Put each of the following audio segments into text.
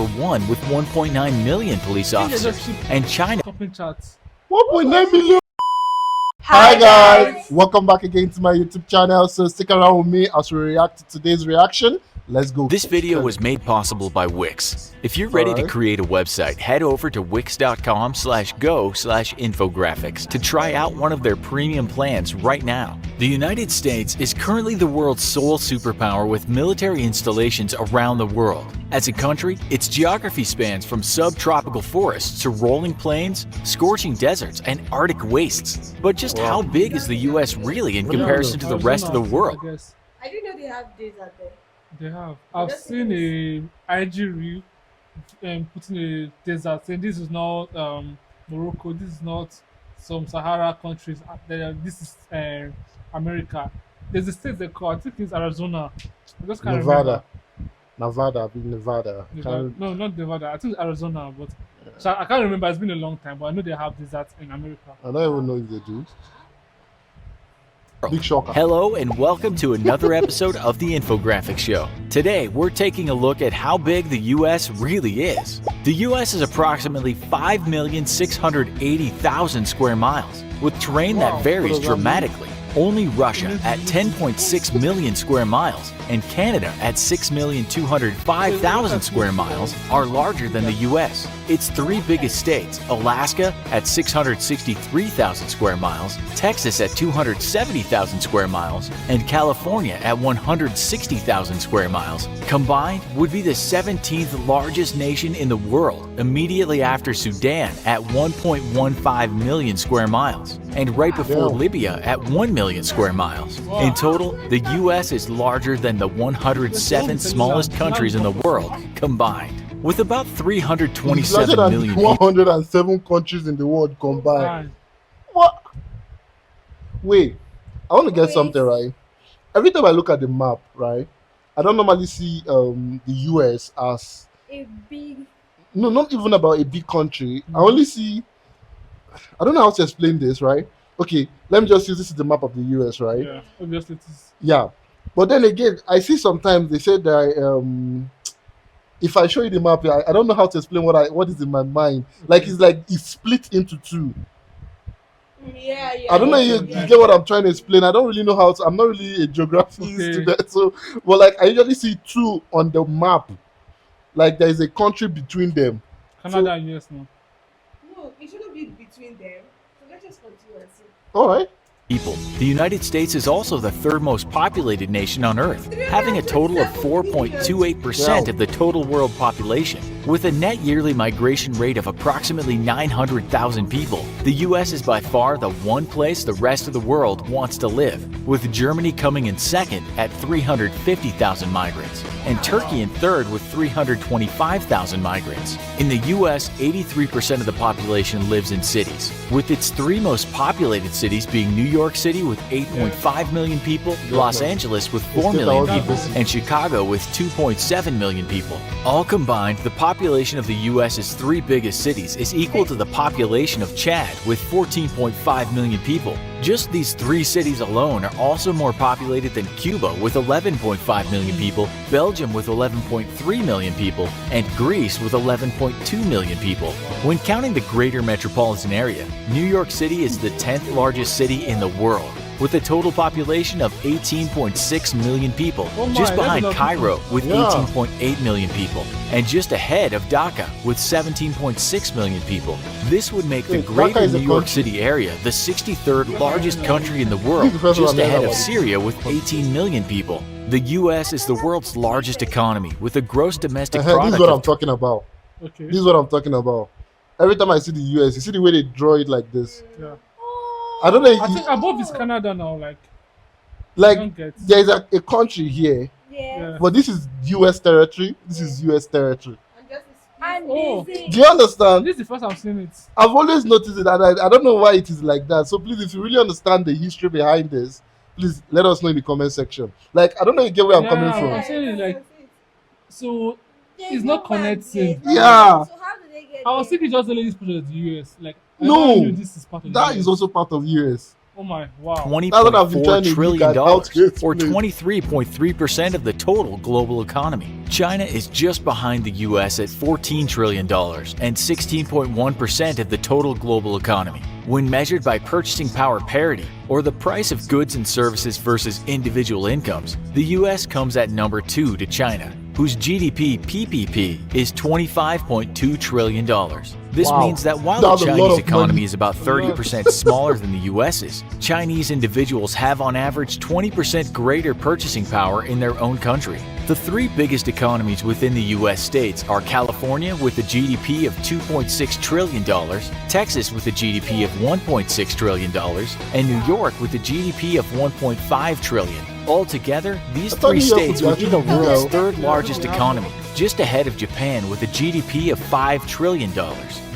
one with 1.9 million police officers, and China. 1.9 million. Hi guys, welcome back again to my YouTube channel. So stick around with me as we react to today's reaction. Let's go. This video was made possible by Wix. If you're ready to create a website, head over to wix.com/go/infographics to try out one of their premium plans right now. The United States is currently the world's sole superpower with military installations around the world. As a country, its geography spans from subtropical forests to rolling plains, scorching deserts, and Arctic wastes. But just how big is the US really in comparison to the rest of the world? I didn't know they have desert there. They have. I've seen a IG reel putting a desert saying this is not Morocco, this is not some Sahara countries. This is America. There's a state they call, I think it's Arizona. I just can't remember. Nevada, I mean Nevada. No, not Nevada. I think it's Arizona, but so I can't remember. It's been a long time, but I know they have deserts in America. I don't even know if they do. Big shocker. Hello and welcome to another episode of the Infographics Show. Today we're taking a look at how big the US really is. The US is approximately 5,680,000 square miles, with terrain that varies dramatically. Only Russia at 10.6 million square miles and Canada at 6,205,000 square miles are larger than the US. Its three biggest states, Alaska at 663,000 square miles, Texas at 270,000 square miles, and California at 160,000 square miles, combined would be the 17th largest nation in the world, immediately after Sudan at 1.15 million square miles, and right before Libya at 1 million square miles. In total, the US is larger than the 107 smallest countries in the world combined, with about 327 million people. 107 countries in the world combined. What? Wait, I want to get something right. Every time I look at the map, right, I don't normally see the US as a big. No, not even about a big country. I only see. I don't know how to explain this, right? Okay, let me just use this as the map of the US, right? Yeah, obviously it is. Yeah, but then again, I see sometimes they say that if I show you the map, I don't know how to explain what is in my mind. Like it's split into two. Yeah. I don't know if you get what I'm trying to explain. I don't really know how to. I'm not really a geography student, so but like I usually see two on the map. Like there is a country between them. Canada and US now. No, it shouldn't be between them. So let's just continue and see. All right. People. The United States is also the third most populated nation on Earth, having a total of 4.28% of the total world population. With a net yearly migration rate of approximately 900,000 people, the US is by far the one place the rest of the world wants to live, with Germany coming in second at 350,000 migrants, and Turkey in third with 325,000 migrants. In the US, 83% of the population lives in cities, with its three most populated cities being New York City with 8.5 million people, Los Angeles with 4 million people, and Chicago with 2.7 million people. All combined, the population of the US's three biggest cities is equal to the population of Chad with 14.5 million people. Just these three cities alone are also more populated than Cuba with 11.5 million people, Belgium with 11.3 million people, and Greece with 11.2 million people. When counting the greater metropolitan area, New York City is the 10th largest city in the world, with a total population of 18.6 million people, just behind Cairo with 18.8 million people, and just ahead of Dhaka with 17.6 million people. This would make the greater New York City area the 63rd largest country in the world, just ahead of Syria with 18 million people. The US is the world's largest economy with a gross domestic product. This is what I'm talking about. Okay. This is what I'm talking about. Every time I see the US, you see the way they draw it like this. Yeah. I don't know. I think above is Canada now, like there is a country here, Yeah. but this is US territory. This is US territory. And Do you understand? This is the first I'm seeing it. I've always noticed it, and I don't know why it is like that. So please, if you really understand the history behind this, please let us know in the comment section. Like I don't know if you get where I'm coming I'm from. saying it like so. It's not connecting. Yeah. So how do they get I was there? thinking just only this part of the US. Like I No, never knew this is part of the that US. is also part of US. Oh my, wow. That's what I've been trying $20.4 to look trillion, at how to or explain. 23.3% of the total global economy. China is just behind the US at $14 trillion and 16.1% of the total global economy. When measured by purchasing power parity, or the price of goods and services versus individual incomes, the US comes at number 2 to China, whose GDP PPP is $25.2 trillion. This Wow. means that while That's the a lot Chinese of economy money. is about 30% smaller than the US's, Chinese individuals have on average 20% greater purchasing power in their own country. The three biggest economies within the US states are California with a GDP of $2.6 trillion, Texas with a GDP of $1.6 trillion, and New York with a GDP of $1.5 trillion. Altogether, these I thought three New York states was would be the actually world's well. third largest economy, just ahead of Japan with a GDP of $5 trillion.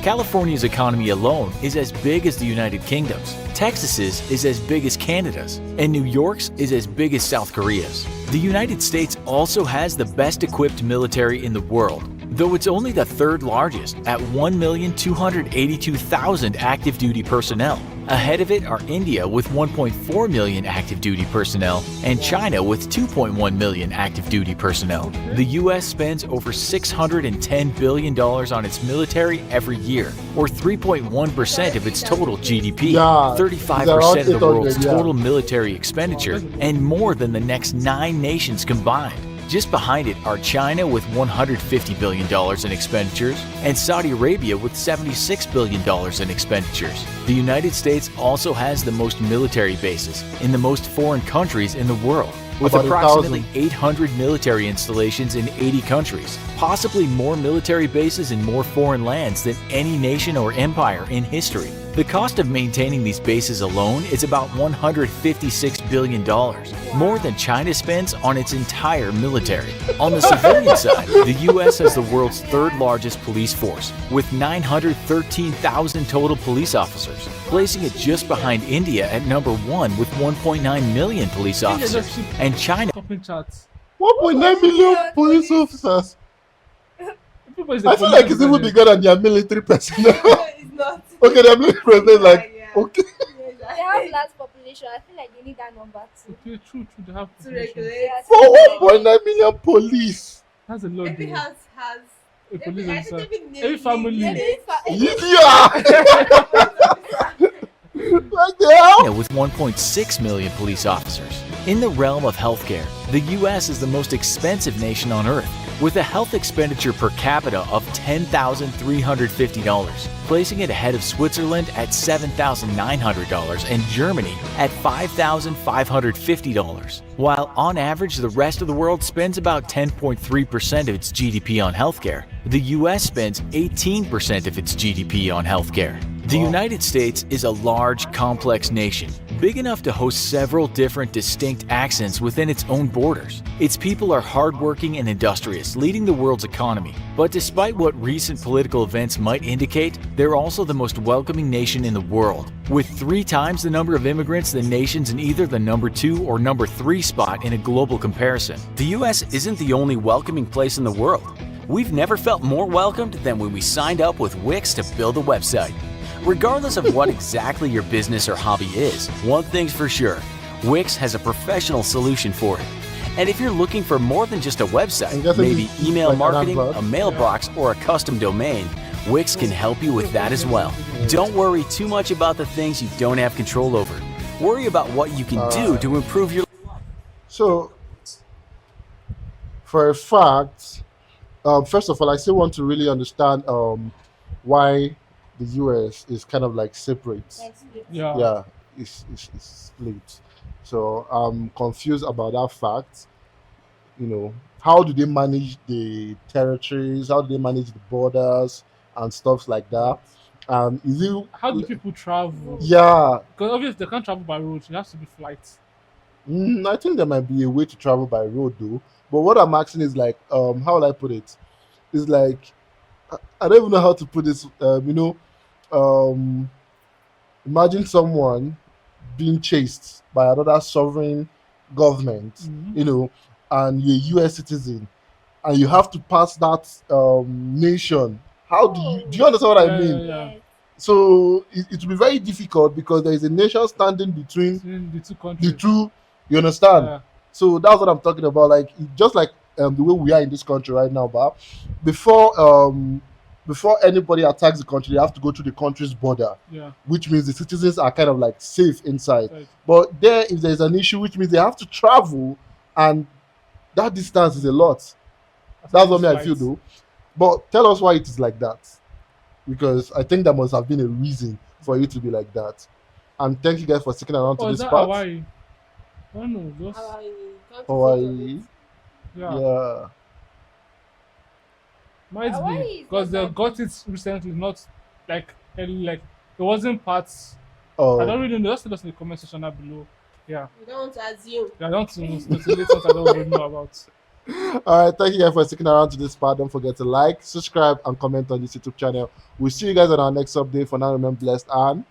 California's economy alone is as big as the United Kingdom's, Texas's is as big as Canada's, and New York's is as big as South Korea's. The United States also has the best equipped military in the world, though it's only the third largest at 1,282,000 active duty personnel. Ahead of it are India with 1.4 million active duty personnel and China with 2.1 million active duty personnel. The US spends over $610 billion on its military every year, or 3.1% of its total GDP, Yeah, 35% of the world's 800, yeah. total military expenditure, and more than the next 9 nations combined. Just behind it are China with $150 billion in expenditures and Saudi Arabia with $76 billion in expenditures. The United States also has the most military bases in the most foreign countries in the world, with About approximately 1,000. 800 military installations in 80 countries, possibly more military bases in more foreign lands than any nation or empire in history. The cost of maintaining these bases alone is about $156 billion, more than China spends on its entire military. On the civilian side, the U.S. has the world's third largest police force, with 913,000 total police officers, placing it just behind India at number 1 with 1.9 million police officers, and China Topping charts. 1.9 million police officers. People is I feel like it's even bigger than their military personnel. No, it's not. Okay, their military personnel like Yeah. okay. They have large population. I feel like they need that number too. Okay, true, they have To population. regulate. Yeah, For 1.9 million police. That's a lot. Every though. house has. A police I officer. think Every family. Yeah. Like the hell? with 1.6 million police officers. In the realm of healthcare, the US is the most expensive nation on earth, with a health expenditure per capita of $10,350, placing it ahead of Switzerland at $7,900 and Germany at $5,550. While on average the rest of the world spends about 10.3% of its GDP on healthcare, the US spends 18% of its GDP on healthcare. The United States is a large, complex nation, big enough to host several different distinct accents within its own borders. Its people are hardworking and industrious, leading the world's economy. But despite what recent political events might indicate, they're also the most welcoming nation in the world, with 3 times the number of immigrants than nations in either the number 2 or number 3 spot in a global comparison. The US isn't the only welcoming place in the world. We've never felt more welcomed than when we signed up with Wix to build a website. Regardless of what exactly your business or hobby is, one thing's for sure, Wix has a professional solution for it. And if you're looking for more than just a I'm website, guessing maybe it's email like an marketing, advert. a mailbox, or a custom domain, Wix can help you with that as well. Don't worry too much about the things you don't have control over. Worry about what you can do to improve your So, for a fact, first of all, I still want to really understand why the US is kind of like separate. Yeah. Yeah, it's split. So I'm confused about that fact. How do they manage the territories? How do they manage the borders and stuff like that? Is it? How do people travel? Yeah, Because obviously they can't travel by road. It has to be flights. I think there might be a way to travel by road though. But what I'm asking is like, how will I put it? It's like I don't even know how to put this. Imagine someone being chased by another sovereign government, Mhm. and you're a US citizen, and you have to pass that nation. How do you understand what I mean? Yeah. So it will be very difficult because there is a nation standing between Between the two the countries. two. You understand? Yeah. So that's what I'm talking about. Like just like the way we are in this country right now, but before anybody attacks the country, they have to go through the country's border, Yeah. which means the citizens are kind of like safe inside. Right. But there, if there's an issue, which means they have to travel, and that distance is a lot. That's what me I feel Right. though. But tell us why it is like that, because I think there must have been a reason for it to be like that. And thank you guys for sticking around to Oh, is this that part. Hawaii? I don't know. Just Hawaii, can't you think of Hawaii, it? yeah. yeah. Might Hawaii be is because not they that got it recently, not like early, like it wasn't parts. I don't Oh, really know. Just tell us in the comment section down below. Yeah. You don't want to assume. I don't know. Speculate what I don't really know about. all right. Thank you guys for sticking around to this part. Don't forget to like, subscribe, and comment on this YouTube channel. We'll see you guys on our next update. For now, remain blessed and